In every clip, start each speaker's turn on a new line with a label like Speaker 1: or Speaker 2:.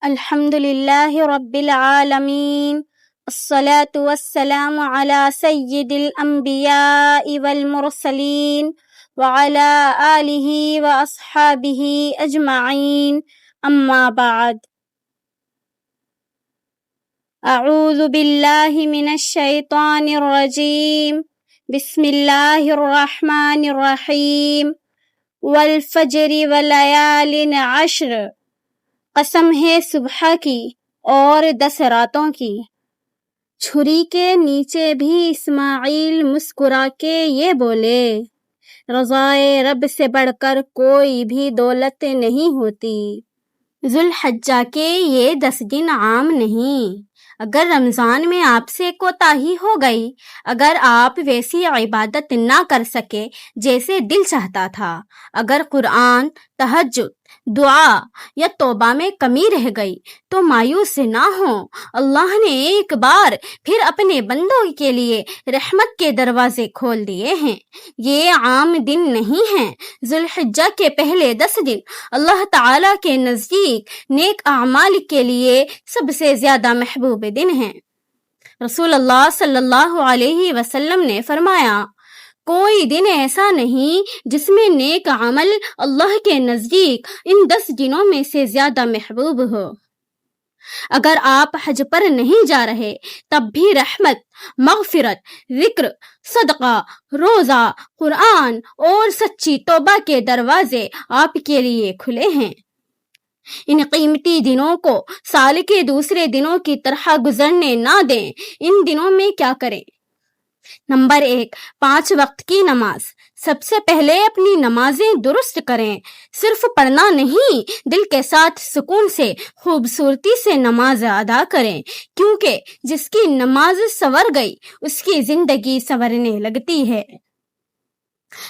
Speaker 1: الحمد للہ رب العالمین، الصلاة والسلام علی سید الانبیاء والمرسلین وعلی آلہ واصحابہ اجمعین، اما بعد۔ اعوذ باللہ من الشیطان الرجیم، بسم اللہ الرحمن الرحیم۔ والفجر ولیال عشر، قسم ہے صبح کی اور 10 راتوں کی۔ چھری کے نیچے بھی اسماعیل مسکرا کے یہ بولے، رضائے رب سے بڑھ کر کوئی بھی دولت نہیں ہوتی۔ ذوالحجہ کے یہ 10 دن عام نہیں۔ اگر رمضان میں آپ سے کوتاہی ہو گئی، اگر آپ ویسی عبادت نہ کر سکے جیسے دل چاہتا تھا، اگر قرآن، تہجد، دعا یا توبہ میں کمی رہ گئی تو مایوس نہ ہوں۔ اللہ نے ایک بار پھر اپنے بندوں کے لیے رحمت کے دروازے کھول دیے ہیں۔ یہ عام دن نہیں ہیں۔ ذوالحجہ کے پہلے 10 دن اللہ تعالیٰ کے نزدیک نیک اعمال کے لیے سب سے زیادہ محبوب دن ہیں۔ رسول اللہ صلی اللہ علیہ وسلم نے فرمایا، کوئی دن ایسا نہیں جس میں نیک عمل اللہ کے نزدیک ان 10 دنوں میں سے زیادہ محبوب ہو۔ اگر آپ حج پر نہیں جا رہے تب بھی رحمت، مغفرت، ذکر، صدقہ، روزہ، قرآن اور سچی توبہ کے دروازے آپ کے لیے کھلے ہیں۔ ان قیمتی دنوں کو سال کے دوسرے دنوں کی طرح گزرنے نہ دیں۔ ان دنوں میں کیا کریں؟ نمبر 1، 5 وقت کی نماز۔ سب سے پہلے اپنی نمازیں درست کریں۔ صرف پڑھنا نہیں، دل کے ساتھ سکون سے، خوبصورتی سے نماز ادا کریں، کیونکہ جس کی نماز سنور گئی اس کی زندگی سنورنے لگتی ہے۔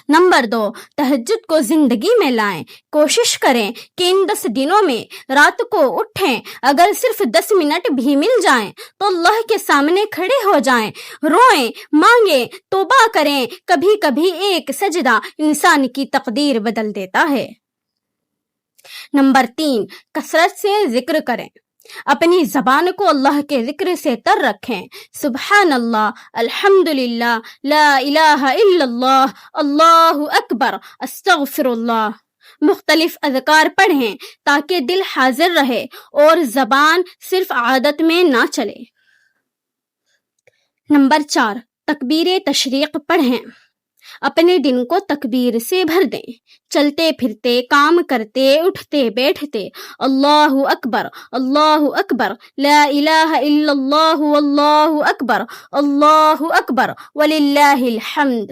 Speaker 1: نمبر 2، تہجد کو زندگی میں لائیں۔ کوشش کریں کہ ان 10 دنوں میں رات کو اٹھیں، اگر صرف 10 منٹ بھی مل جائیں تو اللہ کے سامنے کھڑے ہو جائیں، روئیں، مانگیں، توبہ کریں۔ کبھی کبھی ایک سجدہ انسان کی تقدیر بدل دیتا ہے۔ نمبر 3، کثرت سے ذکر کریں۔ اپنی زبان کو اللہ کے ذکر سے تر رکھیں۔ سبحان اللہ، الحمدللہ، لا الہ الا اللہ، اللہ اکبر، استغفر اللہ۔ مختلف اذکار پڑھیں تاکہ دل حاضر رہے اور زبان صرف عادت میں نہ چلے۔ نمبر 4، تکبیر تشریق پڑھیں۔ اپنے دن کو تکبیر سے بھر دیں۔ چلتے پھرتے، کام کرتے، اٹھتے بیٹھتے، اللہ اکبر، اللہ اکبر، لا الہ الا اللہ، اللہ اکبر، اللہ اکبر، وللہ الحمد۔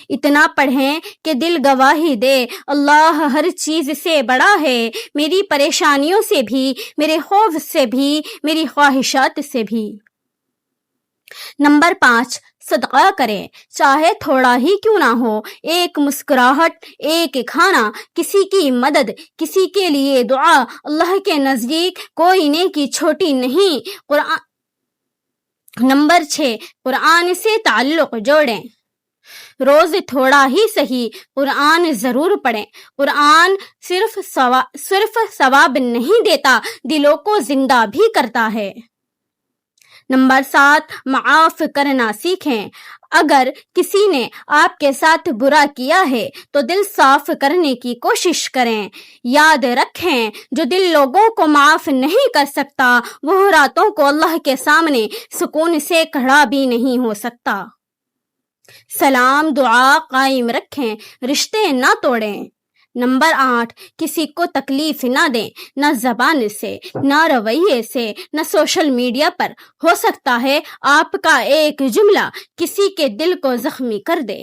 Speaker 1: اتنا پڑھیں کہ دل گواہی دے، اللہ ہر چیز سے بڑا ہے، میری پریشانیوں سے بھی، میرے خوف سے بھی، میری خواہشات سے بھی۔ نمبر 5، صدقہ کریں، چاہے تھوڑا ہی کیوں نہ ہو۔ ایک مسکراہٹ، ایک کھانا، کسی کی مدد، کسی کے لیے دعا، اللہ کے نزدیک کوئی نیکی چھوٹی نہیں۔ نمبر 6، قرآن سے تعلق جوڑیں۔ روز تھوڑا ہی صحیح قرآن ضرور پڑھیں۔ قرآن صرف ثواب نہیں دیتا، دلوں کو زندہ بھی کرتا ہے۔ نمبر 7، معاف کرنا سیکھیں۔ اگر کسی نے آپ کے ساتھ برا کیا ہے تو دل صاف کرنے کی کوشش کریں۔ یاد رکھیں، جو دل لوگوں کو معاف نہیں کر سکتا وہ راتوں کو اللہ کے سامنے سکون سے کھڑا بھی نہیں ہو سکتا۔ سلام دعا قائم رکھیں، رشتے نہ توڑیں۔ نمبر 8، کسی کو تکلیف نہ دیں، نہ زبان سے، نہ رویے سے، نہ سوشل میڈیا پر۔ ہو سکتا ہے آپ کا ایک جملہ کسی کے دل کو زخمی کر دے۔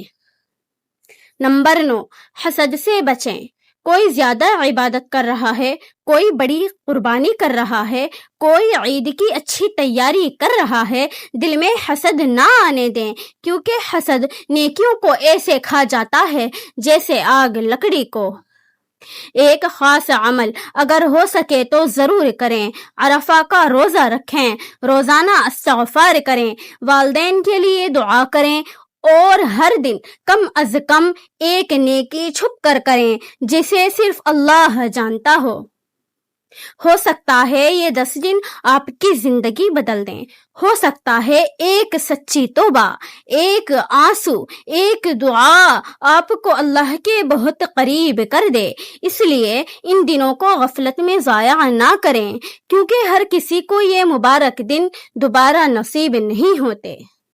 Speaker 1: نمبر 9، حسد سے بچیں۔ کوئی زیادہ عبادت کر رہا ہے، کوئی بڑی قربانی کر رہا ہے، کوئی عید کی اچھی تیاری کر رہا ہے، دل میں حسد نہ آنے دیں، کیونکہ حسد نیکیوں کو ایسے کھا جاتا ہے جیسے آگ لکڑی کو۔ ایک خاص عمل اگر ہو سکے تو ضرور کریں۔ عرفہ کا روزہ رکھیں، روزانہ استغفار کریں، والدین کے لیے دعا کریں اور ہر دن کم از کم ایک نیکی چھپ کر کریں جسے صرف اللہ جانتا ہو۔ ہو سکتا ہے یہ 10 دن آپ کی زندگی بدل دیں، ہو سکتا ہے ایک سچی توبہ، ایک آنسو، ایک دعا آپ کو اللہ کے بہت قریب کر دے۔ اس لیے ان دنوں کو غفلت میں ضائع نہ کریں، کیونکہ ہر کسی کو یہ مبارک دن دوبارہ نصیب نہیں ہوتے۔